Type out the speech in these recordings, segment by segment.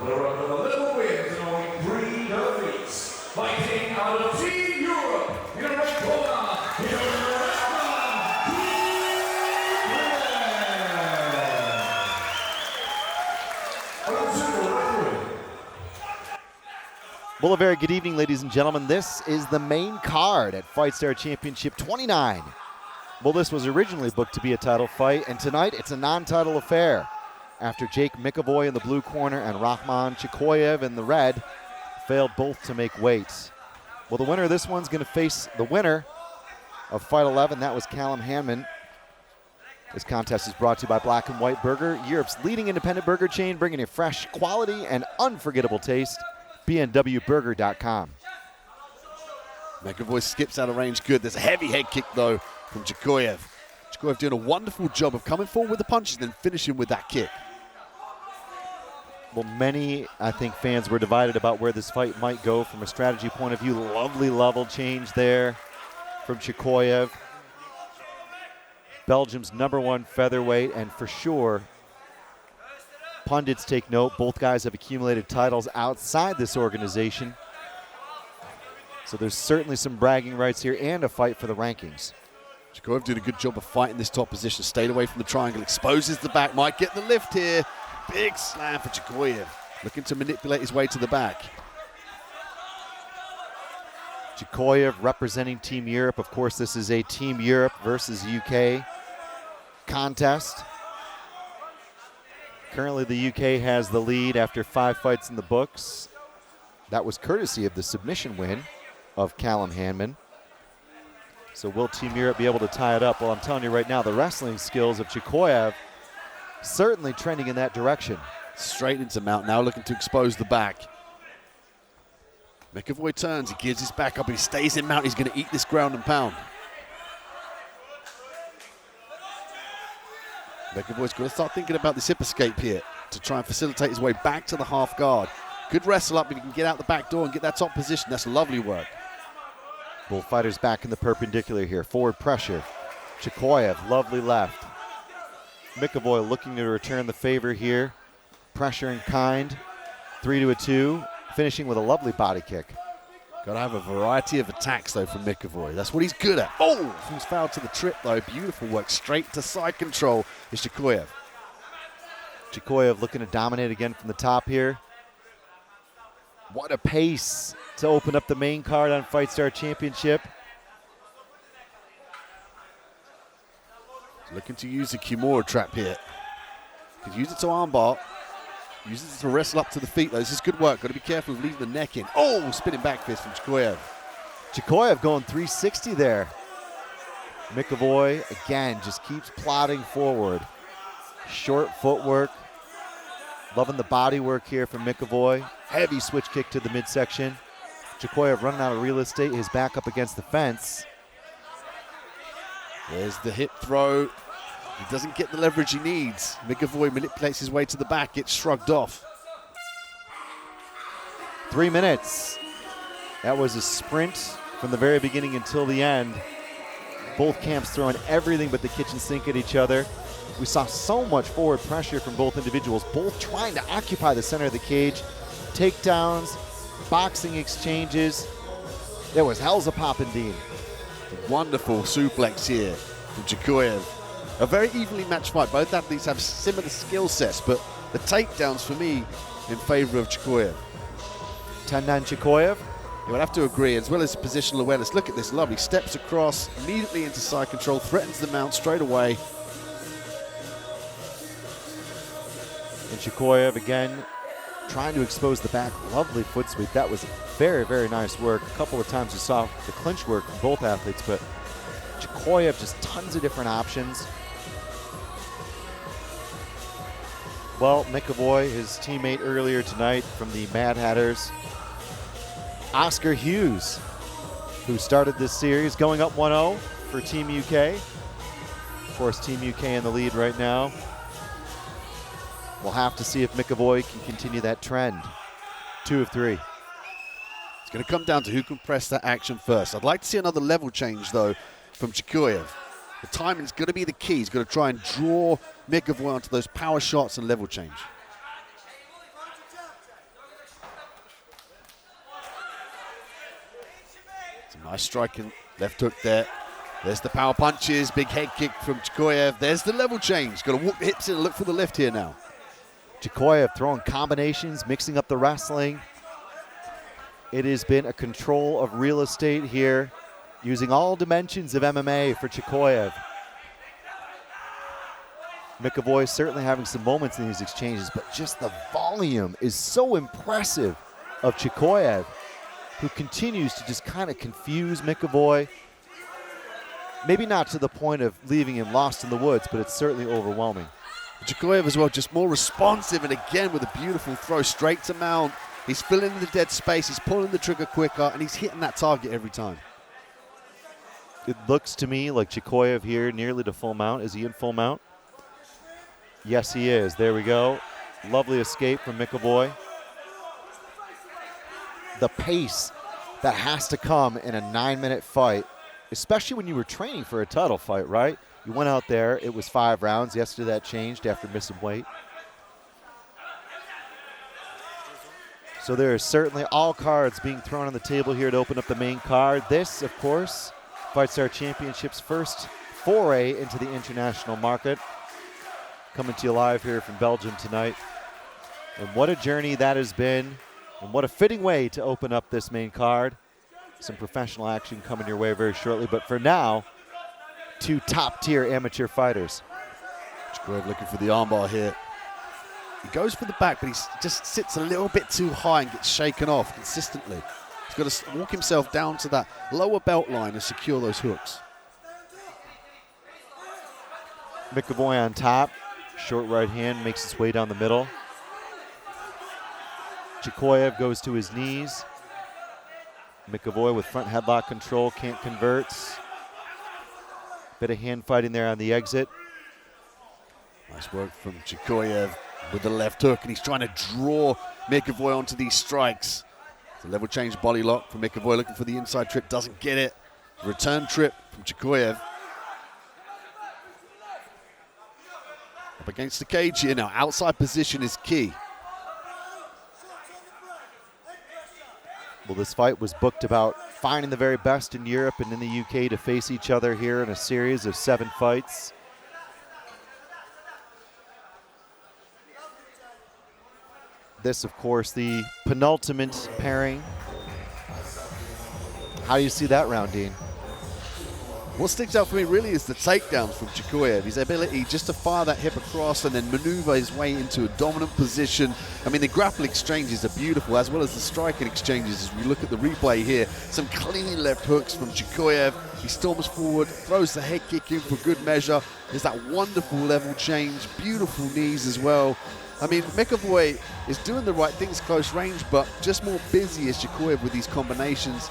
Winner of the little wins and only 3 defeats. Fighting out of Team Europe, Well, a very good evening, ladies and gentlemen. This is the main card at FIGHTSTAR Championship 29. Well, this was originally booked to be a title fight, and tonight it's a non-title affair. After Jake McEvoy in the blue corner and Rachman Tchekuyev in the red failed both to make weight. Well, the winner of this one's going to face the winner of Fight 11. That was Callum Hanman. This contest is brought to you by Black and White Burger, Europe's leading independent burger chain, bringing you fresh quality and unforgettable taste. bnwburger.com. McEvoy skips out of range good. There's a heavy head kick, though, from Tchekuyev. Tchekuyev doing a wonderful job of coming forward with the punches and then finishing with that kick. Well, many, I think, fans were divided about where this fight might go from a strategy point of view. Lovely level change there from Tchekuyev. Belgium's #1 featherweight, and for sure, pundits take note. Both guys have accumulated titles outside this organization. So there's certainly some bragging rights here and a fight for the rankings. Tchekuyev did a good job of fighting this top position. Stayed away from the triangle, exposes the back, might get the lift here. Big slam for Tchekuyev, looking to manipulate his way to the back. Tchekuyev representing Team Europe. Of course, this is a Team Europe versus UK contest. Currently, the UK has the lead after 5 fights in the books. That was courtesy of the submission win of Callum Hanman. So will Team Europe be able to tie it up? Well, I'm telling you right now, the wrestling skills of Tchekuyev certainly trending in that direction. Straight into mount, now looking to expose the back. McEvoy turns, he gives his back up, he stays in mount, he's going to eat this ground and pound. McEvoy's got to start thinking about this hip escape here to try and facilitate his way back to the half guard. Good wrestle up if he can get out the back door and get that top position. That's lovely work. Both fighters back in the perpendicular here. Forward pressure. Tchekuyev, lovely left. McEvoy looking to return the favor here. Pressure in kind. 3-2, finishing with a lovely body kick. Got to have a variety of attacks, though, from McEvoy. That's what he's good at. Oh, he's fouled to the trip, though. Beautiful work. Straight to side control is Tchekuyev. Tchekuyev looking to dominate again from the top here. What a pace to open up the main card on FIGHTSTAR Championship. Looking to use a Kimura trap here. Could use it to armbar. Uses it to wrestle up to the feet, though. This is good work. Got to be careful of leaving the neck in. Oh, spinning back fist from Tchekuyev. Tchekuyev going 360 there. McEvoy, again, just keeps plodding forward. Short footwork. Loving the body work here from McEvoy. Heavy switch kick to the midsection. Tchekuyev running out of real estate. His back up against the fence. There's the hip throw. He doesn't get the leverage he needs. McEvoy manipulates his way to the back. Gets shrugged off. 3 minutes. That was a sprint from the very beginning until the end. Both camps throwing everything but the kitchen sink at each other. We saw so much forward pressure from both individuals, both trying to occupy the center of the cage. Takedowns, boxing exchanges. There was hell's a poppin' Dean. Wonderful suplex here from Tchekuyev. A very evenly matched fight. Both athletes have similar skill sets, but the takedowns for me in favor of Tchekuyev. 10-9 Tchekuyev. You would have to agree, as well as positional awareness. Look at this, lovely. Steps across, immediately into side control, threatens the mount straight away. And Tchekuyev again trying to expose the back. Lovely foot sweep. That was very, very nice work. A couple of times you saw the clinch work from both athletes, but Tchekuyev just tons of different options. Well, McEvoy, his teammate earlier tonight from the Mad Hatters, Oscar Hughes, who started this series, going up 1-0 for Team UK. Of course, Team UK in the lead right now. We'll have to see if McEvoy can continue that trend. 2 of 3. It's going to come down to who can press that action first. I'd like to see another level change, though, from Tchekuyev. The timing is going to be the key. He's going to try and draw McEvoy onto those power shots and level change. Nice striking left hook there. There's the power punches, big head kick from Tchekuyev. There's the level change. Got to walk the hips in and look for the lift here now. Tchekuyev throwing combinations, mixing up the wrestling. It has been a control of real estate here, using all dimensions of MMA for Tchekuyev. McEvoy certainly having some moments in these exchanges, but just the volume is so impressive of Tchekuyev, who continues to just kind of confuse McEvoy. Maybe not to the point of leaving him lost in the woods, but it's certainly overwhelming. Tchekuyev as well, just more responsive, and again with a beautiful throw straight to mount. He's filling in the dead space, he's pulling the trigger quicker, and he's hitting that target every time. It looks to me like Tchekuyev here nearly to full mount. Is he in full mount? Yes, he is. There we go. Lovely escape from McEvoy. The pace that has to come in a 9-minute fight, especially when you were training for a title fight, right? You went out there, it was 5 rounds. Yesterday that changed after missing weight. So there is certainly all cards being thrown on the table here to open up the main card. This, of course, FightStar Championship's first foray into the international market. Coming to you live here from Belgium tonight. And what a journey that has been, and what a fitting way to open up this main card. Some professional action coming your way very shortly, but for now, 2 top-tier amateur fighters. Tchekuyev looking for the armbar here. He goes for the back, but he just sits a little bit too high and gets shaken off consistently. He's got to walk himself down to that lower belt line and secure those hooks. McEvoy on top. Short right hand makes its way down the middle. Tchekuyev goes to his knees. McEvoy with front headlock control, can't convert. Bit of hand fighting there on the exit. Nice work from Tchekuyev with the left hook, and he's trying to draw McEvoy onto these strikes. It's a level change body lock from McEvoy, looking for the inside trip, doesn't get it. Return trip from Tchekuyev. Up against the cage here now. Outside position is key. Well, this fight was booked about finding the very best in Europe and in the UK to face each other here in a series of 7 fights. This, of course, the penultimate pairing. How do you see that round, Dean? What sticks out for me really is the takedowns from Tchekuyev. His ability just to fire that hip across and then maneuver his way into a dominant position. I mean, the grapple exchanges are beautiful, as well as the striking exchanges. As we look at the replay here, some clean left hooks from Tchekuyev. He storms forward, throws the head kick in for good measure. There's that wonderful level change, beautiful knees as well. I mean, McEvoy is doing the right things close range, but just more busy as Tchekuyev with these combinations.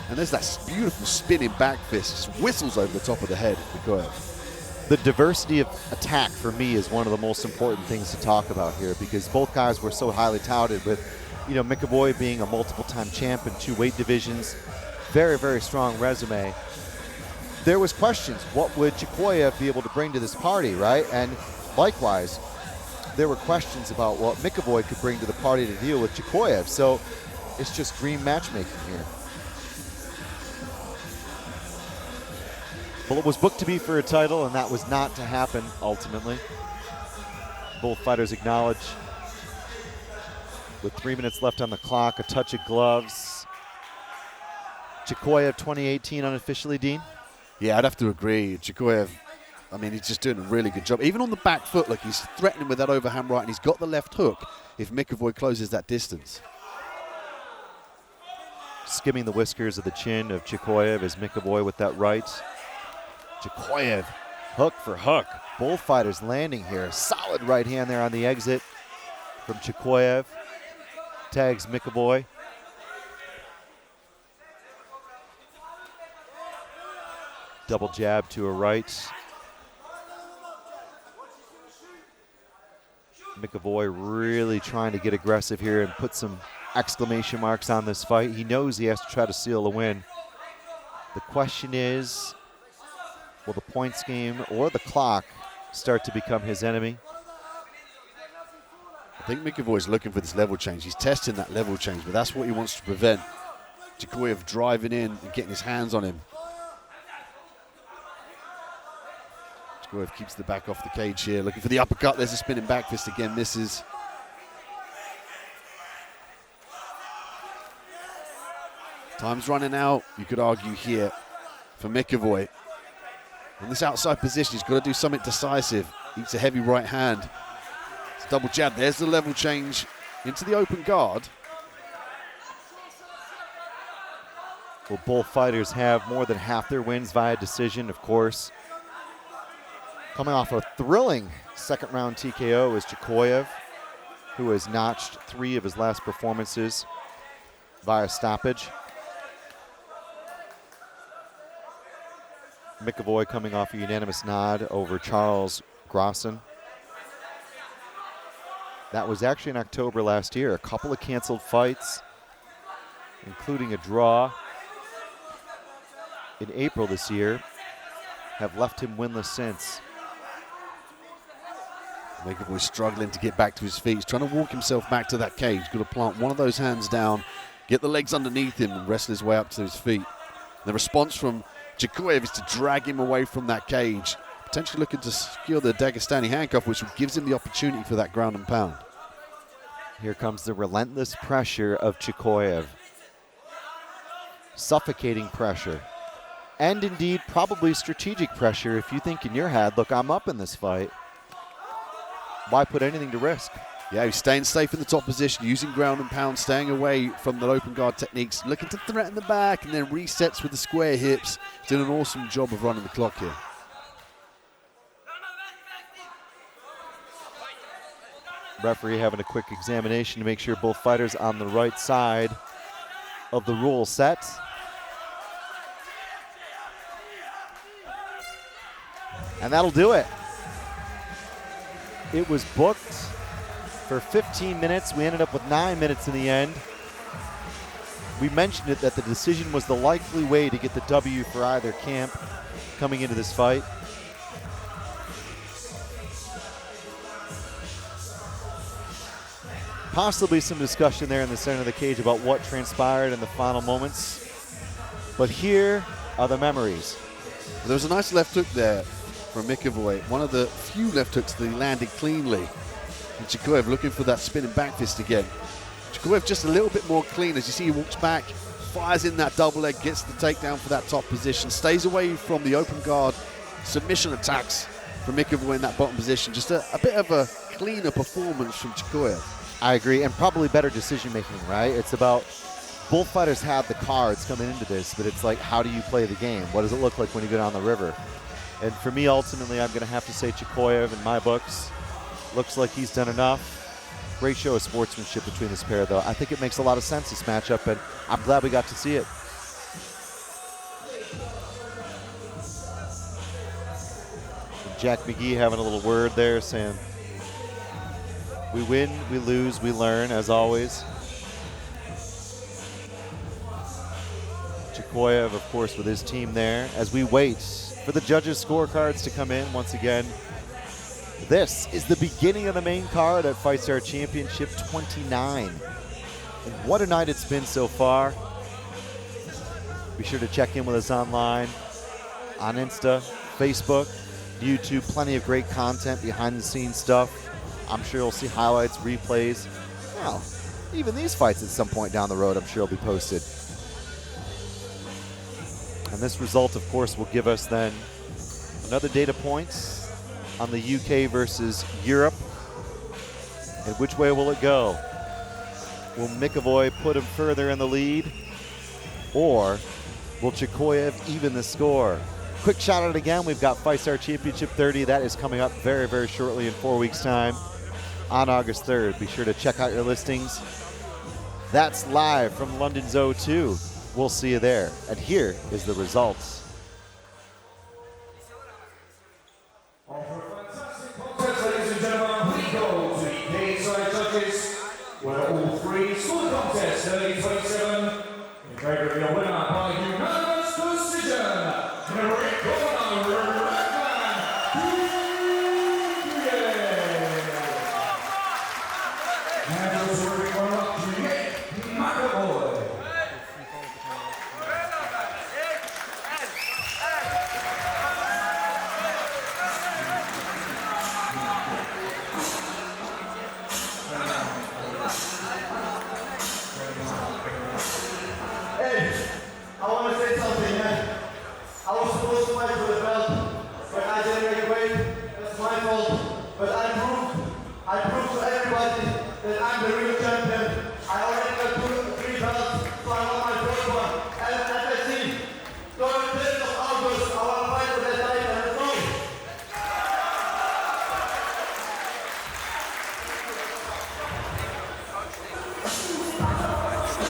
And there's that beautiful spinning back fist, just whistles over the top of the head of Tchekuyev. The diversity of attack for me is one of the most important things to talk about here, because both guys were so highly touted with, you know, McEvoy being a multiple-time champ in 2 weight divisions. Very, very strong resume. There was questions, what would Tchekuyev be able to bring to this party, right? And likewise, there were questions about what McEvoy could bring to the party to deal with Tchekuyev. So it's just dream matchmaking here. Well, it was booked to be for a title, and that was not to happen ultimately. Both fighters acknowledge, with 3 minutes left on the clock, a touch of gloves. Tchekuyev 2018 unofficially, Dean? Yeah, I'd have to agree. Tchekuyev, I mean, he's just doing a really good job. Even on the back foot, look, he's threatening with that overhand right, and he's got the left hook if McEvoy closes that distance. Skimming the whiskers of the chin of Tchekuyev is McEvoy with that right. Tchekuyev, hook for hook. Both fighters landing here. Solid right hand there on the exit from Tchekuyev. Tags McEvoy. Double jab to a right. McEvoy really trying to get aggressive here and put some exclamation marks on this fight. He knows he has to try to seal a win. The question is, will the points game or the clock start to become his enemy? I think McEvoy's looking for this level change. He's testing that level change, but that's what he wants to prevent. Tchekuyev driving in and getting his hands on him. Tchekuyev keeps the back off the cage here, looking for the uppercut. There's a spinning back fist again, misses. Time's running out, you could argue here, for McEvoy. In this outside position, he's got to do something decisive. Eats a heavy right hand. It's a double jab. There's the level change into the open guard. Well, both fighters have more than half their wins via decision, of course. Coming off a thrilling second-round TKO is Tchekuyev, who has notched 3 of his last performances via stoppage. McEvoy coming off a unanimous nod over 𝗙𝗛𝗚𝗛𝗧𝗦𝗛𝗣. That was actually in October last year. A couple of canceled fights, including a draw in April this year, have left him winless since. McEvoy struggling to get back to his feet. He's trying to walk himself back to that cage. He's got to plant one of those hands down, get the legs underneath him, and wrestle his way up to his feet. The response from Tchekuyev is to drag him away from that cage, potentially looking to secure the Dagestani handcuff, which gives him the opportunity for that ground and pound. Here comes the relentless pressure of Tchekuyev. Suffocating pressure. And indeed, probably strategic pressure if you think in your head, look, I'm up in this fight. Why put anything to risk? Yeah, he's staying safe in the top position, using ground and pound, staying away from the open guard techniques, looking to threaten the back, and then resets with the square hips. Doing an awesome job of running the clock here. Referee having a quick examination to make sure both fighters on the right side of the rule set. And that'll do it. It was booked for 15 minutes. We ended up with 9 minutes in the end. We mentioned it that the decision was the likely way to get the W for either camp coming into this fight. Possibly some discussion there in the center of the cage about what transpired in the final moments. But here are the memories. There was a nice left hook there from McEvoy. One of the few left hooks that he landed cleanly. And Tchekuyev looking for that spinning back fist again. Tchekuyev just a little bit more clean. As you see, he walks back, fires in that double leg, gets the takedown for that top position, stays away from the open guard submission attacks from McEvoy in that bottom position. Just a bit of a cleaner performance from Tchekuyev. I agree, and probably better decision making, right? It's about both fighters have the cards coming into this, but it's like, how do you play the game? What does it look like when you go down the river? And for me, ultimately, I'm going to have to say Tchekuyev in my books. Looks like he's done enough. Great show of sportsmanship between this pair, though. I think it makes a lot of sense, this matchup, and I'm glad we got to see it. And Jack McGee having a little word there, saying, we win, we lose, we learn, as always. Tchekuyev, of course, with his team there, as we wait for the judges' scorecards to come in once again. This is the beginning of the main card at FIGHTSTAR Championship 29. And what a night it's been so far. Be sure to check in with us online, on Insta, Facebook, YouTube. Plenty of great content, behind-the-scenes stuff. I'm sure you'll see highlights, replays. Well, even these fights at some point down the road, I'm sure will be posted. And this result, of course, will give us then another data points on the UK versus Europe. And which way will it go? Will McEvoy put him further in the lead? Or will Tchekuyev even the score? Quick shout out again, we've got FIGHTSTAR Championship 30. That is coming up very, very shortly in 4 weeks' time on August 3rd. Be sure to check out your listings. That's live from London's O2. We'll see you there. And here is the results. After a fantastic contest, ladies and gentlemen, we go to the cage side judges, where all three scored the contest.